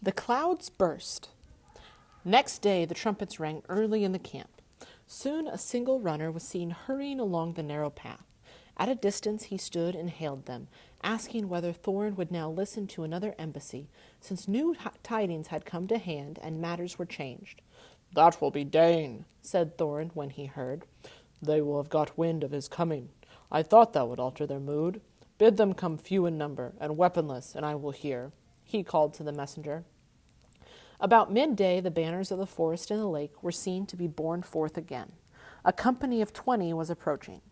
The clouds burst. Next day the trumpets rang early in the camp. Soon a single runner was seen hurrying along the narrow path. At a distance he stood and hailed them, asking whether Thorin would now listen to another embassy, since new tidings had come to hand and matters were changed. "That will be Dane," said Thorin when he heard. "They will have got wind of his coming. I thought that would alter their mood. Bid them come few in number and weaponless, and I will hear," he called to the messenger. About midday the banners of the forest and the lake were seen to be borne forth again. A company of 20 was approaching.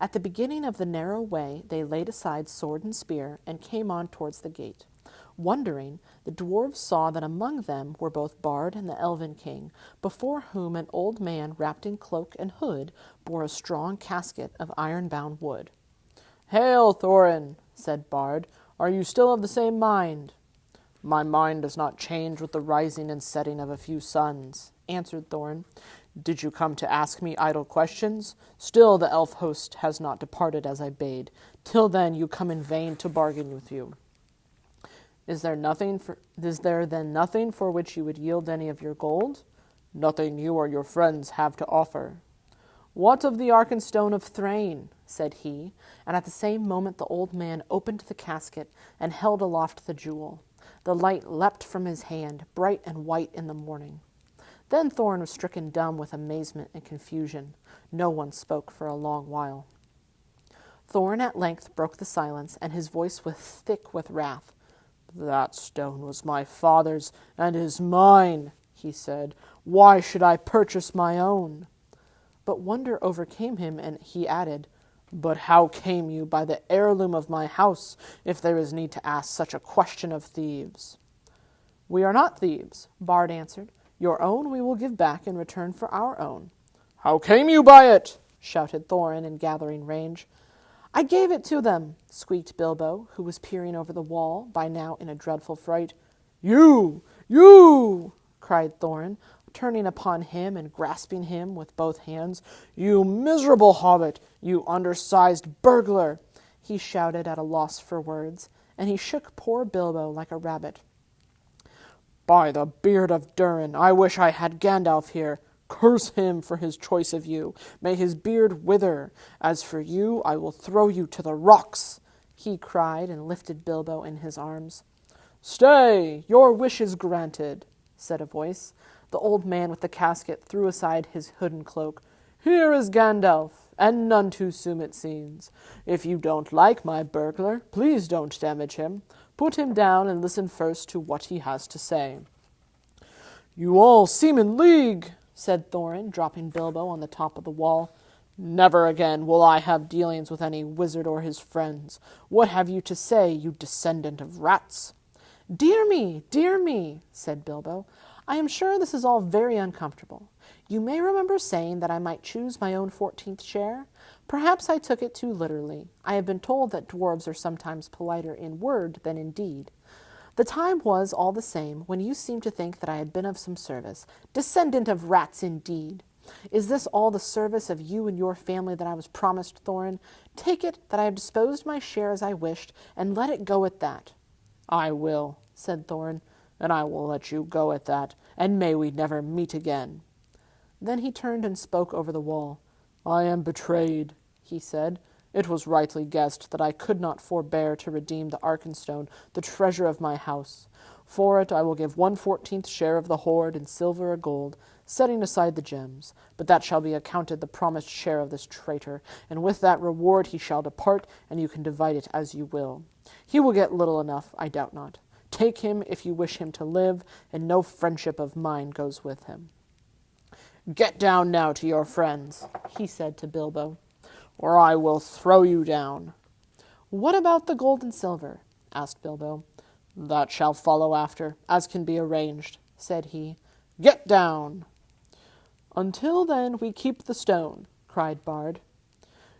At the beginning of the narrow way they laid aside sword and spear and came on towards the gate. Wondering, the dwarves saw that among them were both Bard and the Elven King, before whom an old man wrapped in cloak and hood bore a strong casket of iron-bound wood. "Hail, Thorin," said Bard. "Are you still of the same mind?" "My mind does not change with the rising and setting of a few suns," answered Thorin. "Did you come to ask me idle questions? Still the elf host has not departed as I bade. Till then you come in vain to bargain with you. Is there then nothing for which you would yield any of your gold?" "Nothing you or your friends have to offer." "What of the Arkenstone of Thrain?" said he, and at the same moment the old man opened the casket and held aloft the jewel. The light leapt from his hand, bright and white in the morning. Then Thorin was stricken dumb with amazement and confusion. No one spoke for a long while. Thorin at length broke the silence, and his voice was thick with wrath. "That stone was my father's and is mine," he said. "Why should I purchase my own?" But wonder overcame him, and he added, "But how came you by the heirloom of my house, if there is need to ask such a question of thieves?" "We are not thieves," Bard answered. "Your own we will give back in return for our own." "How came you by it?" shouted Thorin in gathering rage. "I gave it to them," squeaked Bilbo, who was peering over the wall, by now in a dreadful fright. You! cried Thorin, turning upon him and grasping him with both hands. "You miserable hobbit! You undersized burglar!" he shouted at a loss for words, and he shook poor Bilbo like a rabbit. "By the beard of Durin, I wish I had Gandalf here. Curse him for his choice of you. May his beard wither. As for you, I will throw you to the rocks," he cried, and lifted Bilbo in his arms. "Stay! Your wish is granted," said a voice. The old man with the casket threw aside his hood and cloak. "Here is Gandalf, and none too soon it seems. If you don't like my burglar, please don't damage him. Put him down and listen first to what he has to say." "You all seem in league," said Thorin, dropping Bilbo on the top of the wall. "Never again will I have dealings with any wizard or his friends. What have you to say, you descendant of rats?" Dear me," said Bilbo. "I am sure this is all very uncomfortable. You may remember saying that I might choose my own 14th share. Perhaps I took it too literally. I have been told that dwarves are sometimes politer in word than in deed. The time was, all the same, when you seemed to think that I had been of some service. Descendant of rats, indeed! Is this all the service of you and your family that I was promised, Thorin? Take it that I have disposed my share as I wished, and let it go at that." "I will," said Thorin, "and I will let you go at that, and may we never meet again." Then he turned and spoke over the wall. "I am betrayed," he said. "It was rightly guessed that I could not forbear to redeem the Arkenstone, the treasure of my house. For it I will give 1/14th share of the hoard in silver or gold, setting aside the gems. But that shall be accounted the promised share of this traitor, and with that reward he shall depart, and you can divide it as you will. He will get little enough, I doubt not. Take him if you wish him to live, and no friendship of mine goes with him." "Get down now to your friends," he said to Bilbo, "or I will throw you down." "What about the gold and silver?" asked Bilbo. "That shall follow after, as can be arranged," said he. "Get down!" "Until then we keep the stone," cried Bard.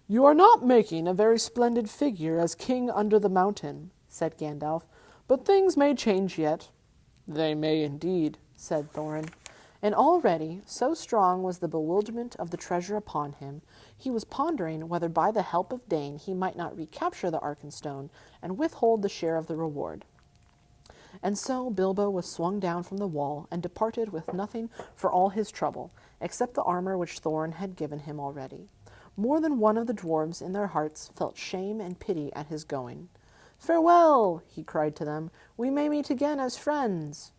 "You are not making a very splendid figure as king under the mountain," said Gandalf, "but things may change yet." "They may indeed," said Thorin. And already, so strong was the bewilderment of the treasure upon him, he was pondering whether by the help of Dane he might not recapture the Arkenstone and withhold the share of the reward. And so Bilbo was swung down from the wall and departed with nothing for all his trouble, except the armor which Thorin had given him already. More than one of the dwarves in their hearts felt shame and pity at his going. "Farewell," he cried to them. "We may meet again as friends."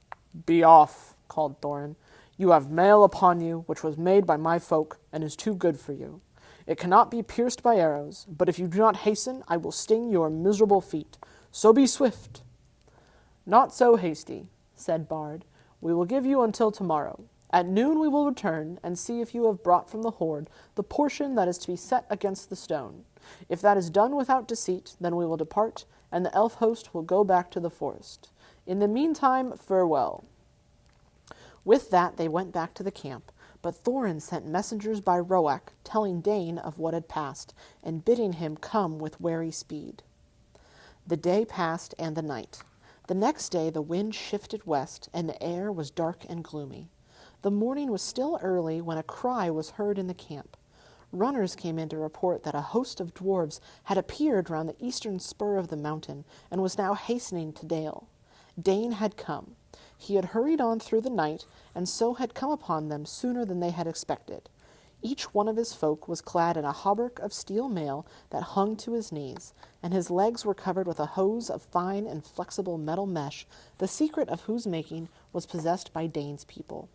"Be off," called Thorin. "You have mail upon you, which was made by my folk, and is too good for you. It cannot be pierced by arrows, but if you do not hasten, I will sting your miserable feet. So be swift." "Not so hasty," said Bard. "We will give you until tomorrow. At noon we will return, and see if you have brought from the hoard the portion that is to be set against the stone. If that is done without deceit, then we will depart, and the elf host will go back to the forest. In the meantime, farewell." With that they went back to the camp, but Thorin sent messengers by Roak, telling Dane of what had passed, and bidding him come with wary speed. The day passed and the night. The next day the wind shifted west, and the air was dark and gloomy. The morning was still early when a cry was heard in the camp. Runners came in to report that a host of dwarves had appeared round the eastern spur of the mountain, and was now hastening to Dale. Dane had come. He had hurried on through the night, and so had come upon them sooner than they had expected. Each one of his folk was clad in a hauberk of steel mail that hung to his knees, and his legs were covered with a hose of fine and flexible metal mesh, the secret of whose making was possessed by Dane's people.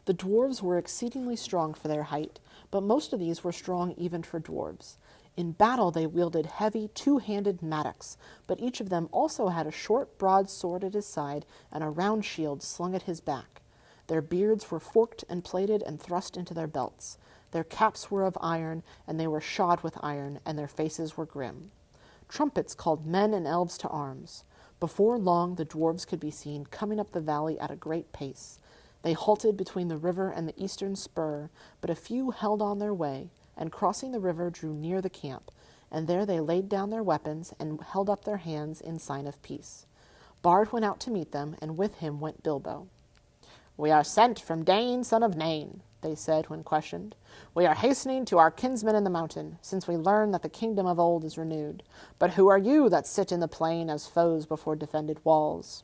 The dwarves were exceedingly strong for their height, but most of these were strong even for dwarves. In battle they wielded heavy, two-handed mattocks, but each of them also had a short, broad sword at his side and a round shield slung at his back. Their beards were forked and plaited and thrust into their belts. Their caps were of iron, and they were shod with iron, and their faces were grim. Trumpets called men and elves to arms. Before long the dwarves could be seen coming up the valley at a great pace. They halted between the river and the eastern spur, but a few held on their way, and crossing the river drew near the camp, and there they laid down their weapons and held up their hands in sign of peace. Bard went out to meet them, and with him went Bilbo. "We are sent from Dane, son of Nain," they said when questioned. "We are hastening to our kinsmen in the mountain, since we learn that the kingdom of old is renewed. But who are you that sit in the plain as foes before defended walls?"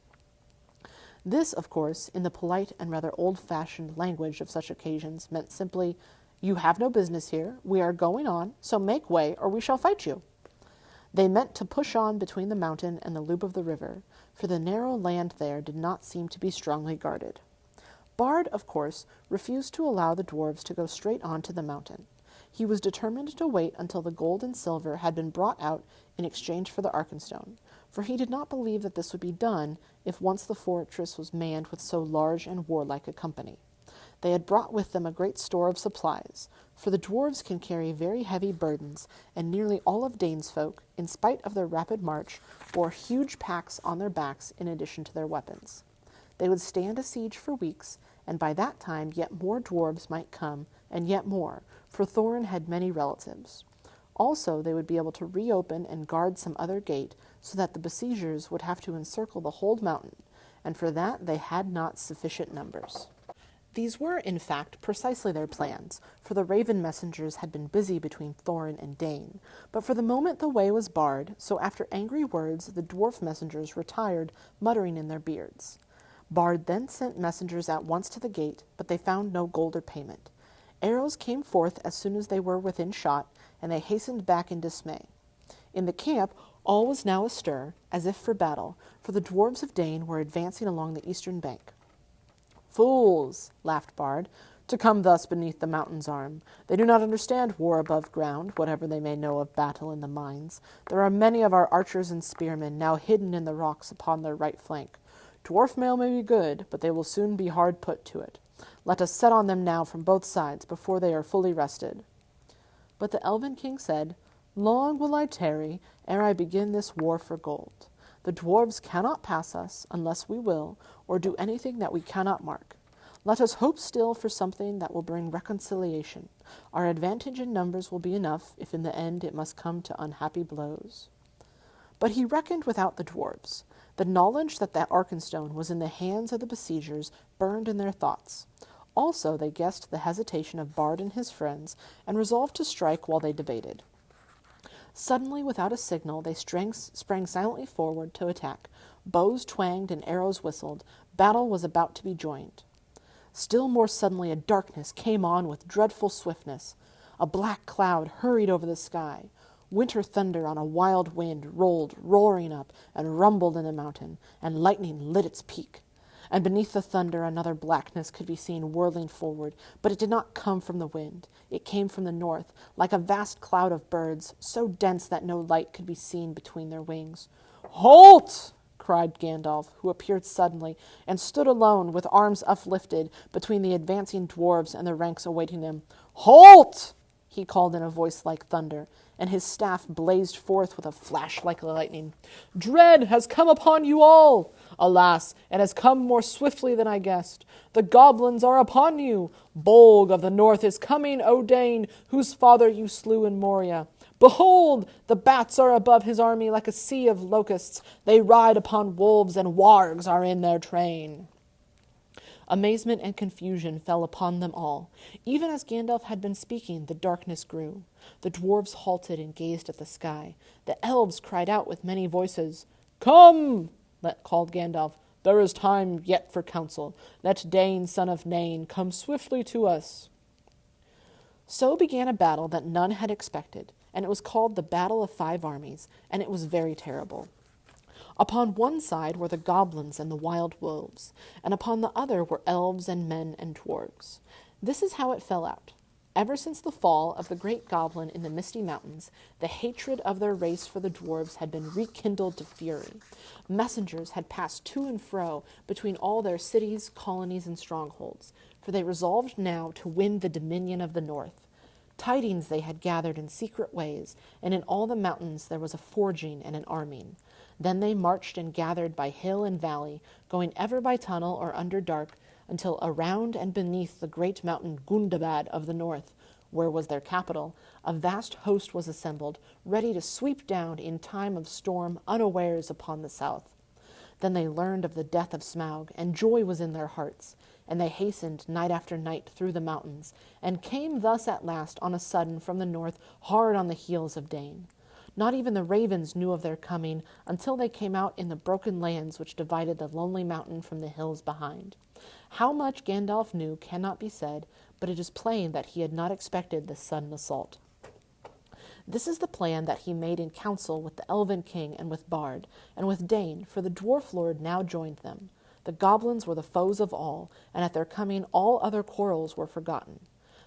This, of course, in the polite and rather old-fashioned language of such occasions, meant simply, "You have no business here, we are going on, so make way, or we shall fight you." They meant to push on between the mountain and the loop of the river, for the narrow land there did not seem to be strongly guarded. Bard, of course, refused to allow the dwarves to go straight on to the mountain. He was determined to wait until the gold and silver had been brought out in exchange for the Arkenstone, for he did not believe that this would be done if once the fortress was manned with so large and warlike a company. They had brought with them a great store of supplies, for the dwarves can carry very heavy burdens, and nearly all of Dane's folk, in spite of their rapid march, bore huge packs on their backs in addition to their weapons. They would stand a siege for weeks, and by that time yet more dwarves might come, and yet more, for Thorin had many relatives. Also, they would be able to reopen and guard some other gate, so that the besiegers would have to encircle the whole mountain, and for that they had not sufficient numbers. These were, in fact, precisely their plans, for the raven messengers had been busy between Thorin and Dane. But for the moment the way was barred, so after angry words the dwarf messengers retired, muttering in their beards. Bard then sent messengers at once to the gate, but they found no gold or payment. Arrows came forth as soon as they were within shot, and they hastened back in dismay. In the camp all was now astir, as if for battle, for the dwarves of Dane were advancing along the eastern bank. "Fools," laughed Bard, "to come thus beneath the mountain's arm. They do not understand war above ground, whatever they may know of battle in the mines. There are many of our archers and spearmen now hidden in the rocks upon their right flank. Dwarf mail may be good, but they will soon be hard put to it. Let us set on them now from both sides, before they are fully rested." But the Elven king said, "Long will I tarry ere I begin this war for gold. The dwarves cannot pass us, unless we will, or do anything that we cannot mark. Let us hope still for something that will bring reconciliation. Our advantage in numbers will be enough, if in the end it must come to unhappy blows." But he reckoned without the dwarves. The knowledge that that Arkenstone was in the hands of the besiegers burned in their thoughts. Also they guessed the hesitation of Bard and his friends, and resolved to strike while they debated. Suddenly, without a signal, they sprang silently forward to attack. Bows twanged and arrows whistled. Battle was about to be joined. Still more suddenly a darkness came on with dreadful swiftness. A black cloud hurried over the sky. Winter thunder on a wild wind rolled, roaring up, and rumbled in the mountain, and lightning lit its peak. And beneath the thunder another blackness could be seen whirling forward, but it did not come from the wind. It came from the north, like a vast cloud of birds, so dense that no light could be seen between their wings. "Halt!" cried Gandalf, who appeared suddenly, and stood alone, with arms uplifted, between the advancing dwarves and the ranks awaiting him. "Halt!" he called in a voice like thunder, and his staff blazed forth with a flash like lightning. "Dread has come upon you all! Alas, it has come more swiftly than I guessed. The goblins are upon you! Bolg of the north is coming, Odain, whose father you slew in Moria. Behold, the bats are above his army like a sea of locusts. They ride upon wolves, and wargs are in their train." Amazement and confusion fell upon them all. Even as Gandalf had been speaking, the darkness grew. The dwarves halted and gazed at the sky. The elves cried out with many voices. "Come!" called Gandalf. "There is time yet for counsel. Let Dain, son of Nain, come swiftly to us." So began a battle that none had expected, and it was called the Battle of Five Armies, and it was very terrible. Upon one side were the goblins and the wild wolves, and upon the other were elves and men and dwarves. This is how it fell out. Ever since the fall of the great goblin in the Misty Mountains, the hatred of their race for the dwarves had been rekindled to fury. Messengers had passed to and fro between all their cities, colonies, and strongholds, for they resolved now to win the dominion of the north. Tidings they had gathered in secret ways, and in all the mountains there was a forging and an arming. Then they marched and gathered by hill and valley, going ever by tunnel or under dark, until around and beneath the great mountain Gundabad of the north, where was their capital, a vast host was assembled, ready to sweep down in time of storm unawares upon the south. Then they learned of the death of Smaug, and joy was in their hearts, and they hastened night after night through the mountains, and came thus at last on a sudden from the north, hard on the heels of Dain. Not even the ravens knew of their coming until they came out in the broken lands which divided the lonely mountain from the hills behind. How much Gandalf knew cannot be said, but it is plain that he had not expected this sudden assault. This is the plan that he made in council with the Elven King and with Bard, and with Dain, for the Dwarf Lord now joined them. The goblins were the foes of all, and at their coming all other quarrels were forgotten.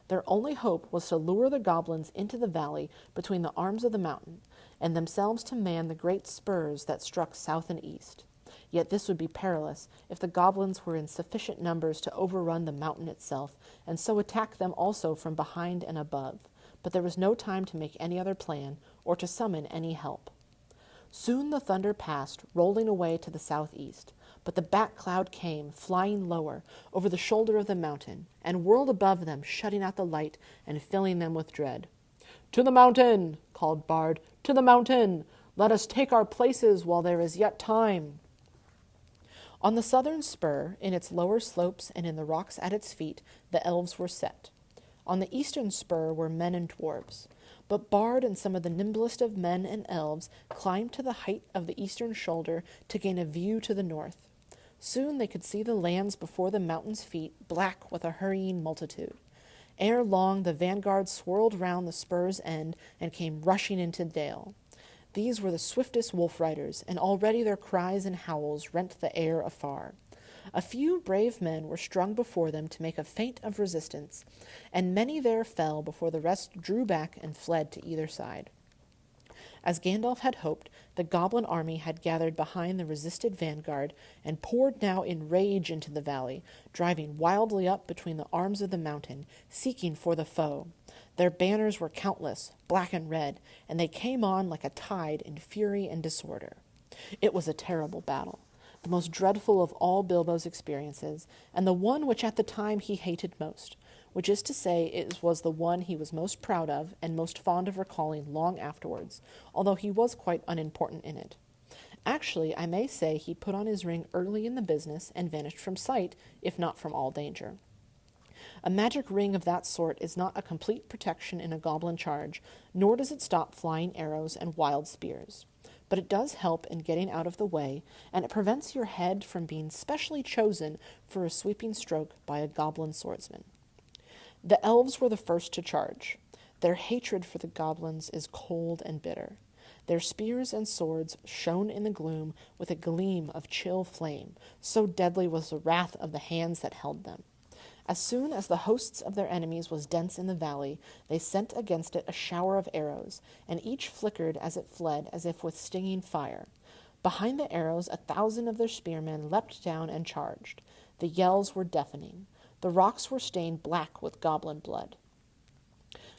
Their only hope was to lure the goblins into the valley between the arms of the mountain, and themselves to man the great spurs that struck south and east. Yet this would be perilous if the goblins were in sufficient numbers to overrun the mountain itself, and so attack them also from behind and above. But there was no time to make any other plan, or to summon any help. Soon the thunder passed, rolling away to the southeast. But the bat cloud came, flying lower, over the shoulder of the mountain, and whirled above them, shutting out the light and filling them with dread. "To the mountain!" called Bard. "To the mountain! Let us take our places while there is yet time." On the southern spur, in its lower slopes and in the rocks at its feet, the elves were set. On the eastern spur were men and dwarves. But Bard and some of the nimblest of men and elves climbed to the height of the eastern shoulder to gain a view to the north. Soon they could see the lands before the mountain's feet, black with a hurrying multitude. Ere long the vanguard swirled round the spur's end and came rushing into Dale. These were the swiftest wolf riders, and already their cries and howls rent the air afar. A few brave men were strung before them to make a feint of resistance, and many there fell before the rest drew back and fled to either side. As Gandalf had hoped, the goblin army had gathered behind the resisted vanguard and poured now in rage into the valley, driving wildly up between the arms of the mountain, seeking for the foe. Their banners were countless, black and red, and they came on like a tide in fury and disorder. It was a terrible battle, the most dreadful of all Bilbo's experiences, and the one which at the time he hated most, which is to say it was the one he was most proud of and most fond of recalling long afterwards, although he was quite unimportant in it. Actually, I may say he put on his ring early in the business and vanished from sight, if not from all danger. A magic ring of that sort is not a complete protection in a goblin charge, nor does it stop flying arrows and wild spears. but it does help in getting out of the way, and it prevents your head from being specially chosen for a sweeping stroke by a goblin swordsman. The elves were the first to charge. Their hatred for the goblins is cold and bitter. Their spears and swords shone in the gloom with a gleam of chill flame, so deadly was the wrath of the hands that held them. As soon as the hosts of their enemies was dense in the valley, they sent against it a shower of arrows, and each flickered as it fled as if with stinging fire. Behind the arrows 1,000 of their spearmen leapt down and charged. The yells were deafening. The rocks were stained black with goblin blood.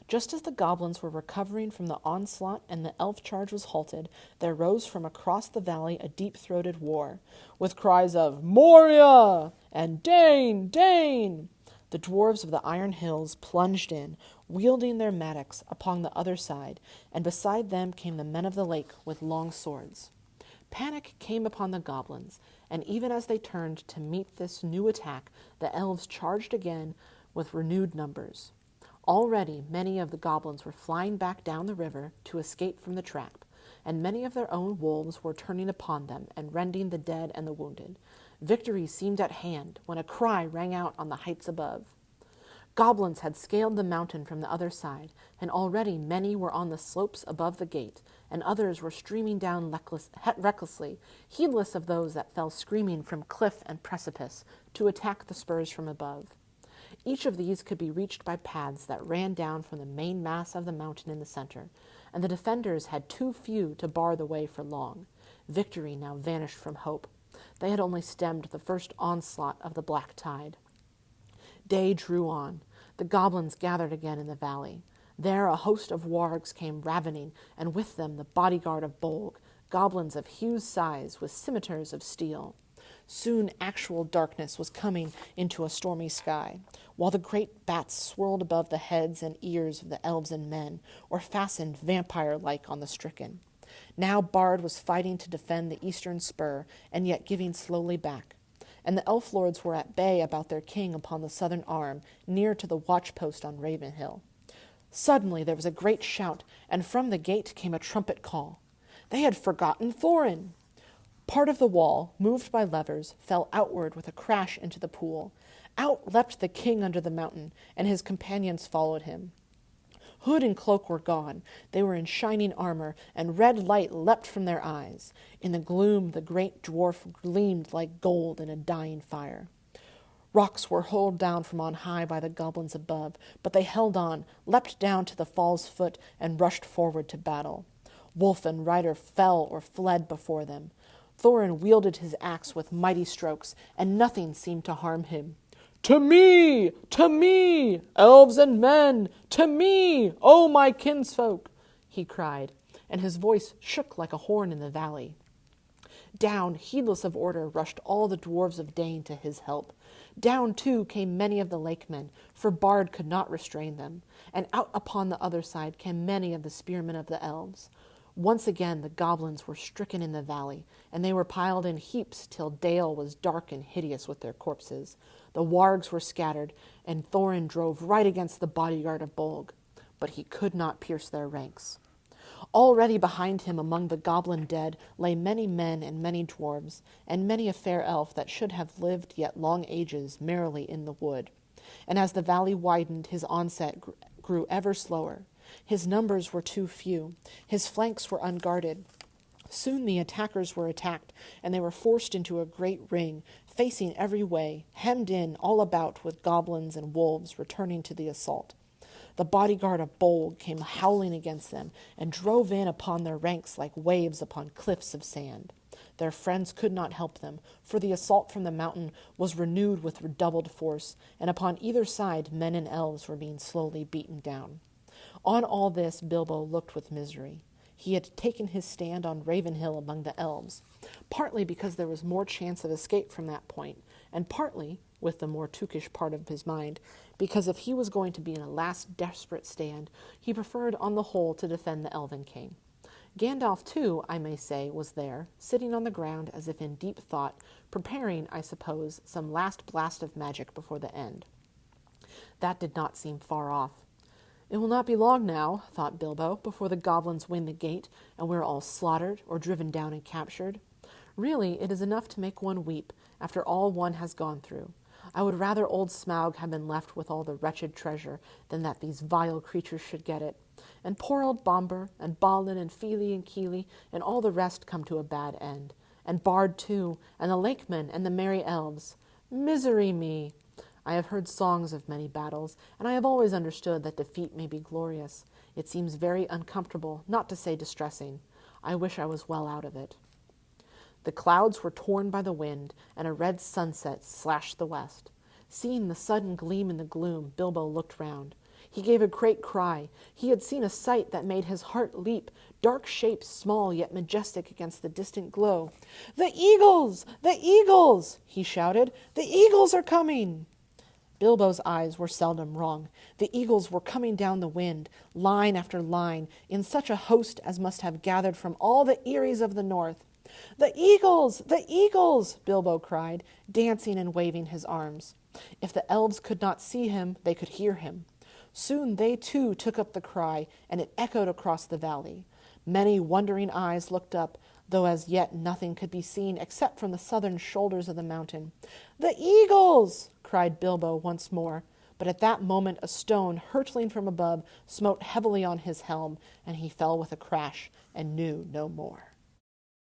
Just as the goblins were recovering from the onslaught and the elf charge was halted, there rose from across the valley a deep-throated war, with cries of "Moria!" and "Dane! Dane!" The dwarves of the Iron Hills plunged in, wielding their mattocks upon the other side, and beside them came the men of the lake with long swords. Panic came upon the goblins, and even as they turned to meet this new attack, the elves charged again with renewed numbers. Already many of the goblins were flying back down the river to escape from the trap, and many of their own wolves were turning upon them and rending the dead and the wounded. Victory seemed at hand when a cry rang out on the heights above. Goblins had scaled the mountain from the other side, and already many were on the slopes above the gate, and others were streaming down recklessly, heedless of those that fell screaming from cliff and precipice to attack the spurs from above. Each of these could be reached by paths that ran down from the main mass of the mountain in the center, and the defenders had too few to bar the way for long. Victory now vanished from hope. They had only stemmed the first onslaught of the black tide. Day drew on. The goblins gathered again in the valley. There a host of wargs came ravening, and with them the bodyguard of Bolg, goblins of Hugh's size with scimitars of steel. Soon actual darkness was coming into a stormy sky, while the great bats swirled above the heads and ears of the elves and men, or fastened vampire-like on the stricken. Now Bard was fighting to defend the eastern spur, and yet giving slowly back. And the elf lords were at bay about their king upon the southern arm, near to the watch-post on Ravenhill. Suddenly there was a great shout, and from the gate came a trumpet call. They had forgotten Thorin! Part of the wall, moved by levers, fell outward with a crash into the pool. Out leapt the king under the mountain, and his companions followed him. Hood and cloak were gone. They were in shining armor, and red light leapt from their eyes. In the gloom the great dwarf gleamed like gold in a dying fire. Rocks were hurled down from on high by the goblins above, but they held on, leapt down to the fall's foot, and rushed forward to battle. Wolf and rider fell or fled before them. Thorin wielded his axe with mighty strokes, and nothing seemed to harm him. "To me! To me! Elves and men! To me! O my kinsfolk!" he cried, and his voice shook like a horn in the valley. Down, heedless of order, rushed all the dwarves of Dane to his help. Down, too, came many of the lakemen, for Bard could not restrain them, and out upon the other side came many of the spearmen of the elves. Once again the goblins were stricken in the valley, and they were piled in heaps till Dale was dark and hideous with their corpses. The wargs were scattered, and Thorin drove right against the bodyguard of Bolg, but he could not pierce their ranks. Already behind him among the goblin dead lay many men and many dwarves, and many a fair elf that should have lived yet long ages merrily in the wood. And as the valley widened, his onset grew ever slower. His numbers were too few. His flanks were unguarded. Soon the attackers were attacked, and they were forced into a great ring, facing every way, hemmed in all about with goblins and wolves returning to the assault. The bodyguard of Bolg came howling against them, and drove in upon their ranks like waves upon cliffs of sand. Their friends could not help them, for the assault from the mountain was renewed with redoubled force, and upon either side men and elves were being slowly beaten down. On all this Bilbo looked with misery. He had taken his stand on Ravenhill among the elves, partly because there was more chance of escape from that point, and partly, with the more Tookish part of his mind, because if he was going to be in a last desperate stand, he preferred on the whole to defend the Elven King. Gandalf, too, I may say, was there, sitting on the ground as if in deep thought, preparing, I suppose, some last blast of magic before the end. That did not seem far off. It will not be long now, thought Bilbo, before the goblins win the gate, and we're all slaughtered or driven down and captured. Really, it is enough to make one weep, after all one has gone through. I would rather old Smaug had been left with all the wretched treasure than that these vile creatures should get it. And poor old Bomber, and Balin, and Fili, and Kili, and all the rest come to a bad end. And Bard, too, and the Lakemen, and the merry elves. Misery me! I have heard songs of many battles, and I have always understood that defeat may be glorious. It seems very uncomfortable, not to say distressing. I wish I was well out of it. The clouds were torn by the wind, and a red sunset slashed the west. Seeing the sudden gleam in the gloom, Bilbo looked round. He gave a great cry. He had seen a sight that made his heart leap, dark shapes small yet majestic against the distant glow. "The eagles! The eagles!" he shouted. "The eagles are coming!" Bilbo's eyes were seldom wrong. The eagles were coming down the wind, line after line, in such a host as must have gathered from all the eyries of the north. "The eagles! The eagles!" Bilbo cried, dancing and waving his arms. If the elves could not see him, they could hear him. Soon they too took up the cry, and it echoed across the valley. Many wondering eyes looked up, though as yet nothing could be seen except from the southern shoulders of the mountain. "The eagles!" cried Bilbo once more, but at that moment a stone hurtling from above smote heavily on his helm, and he fell with a crash and knew no more.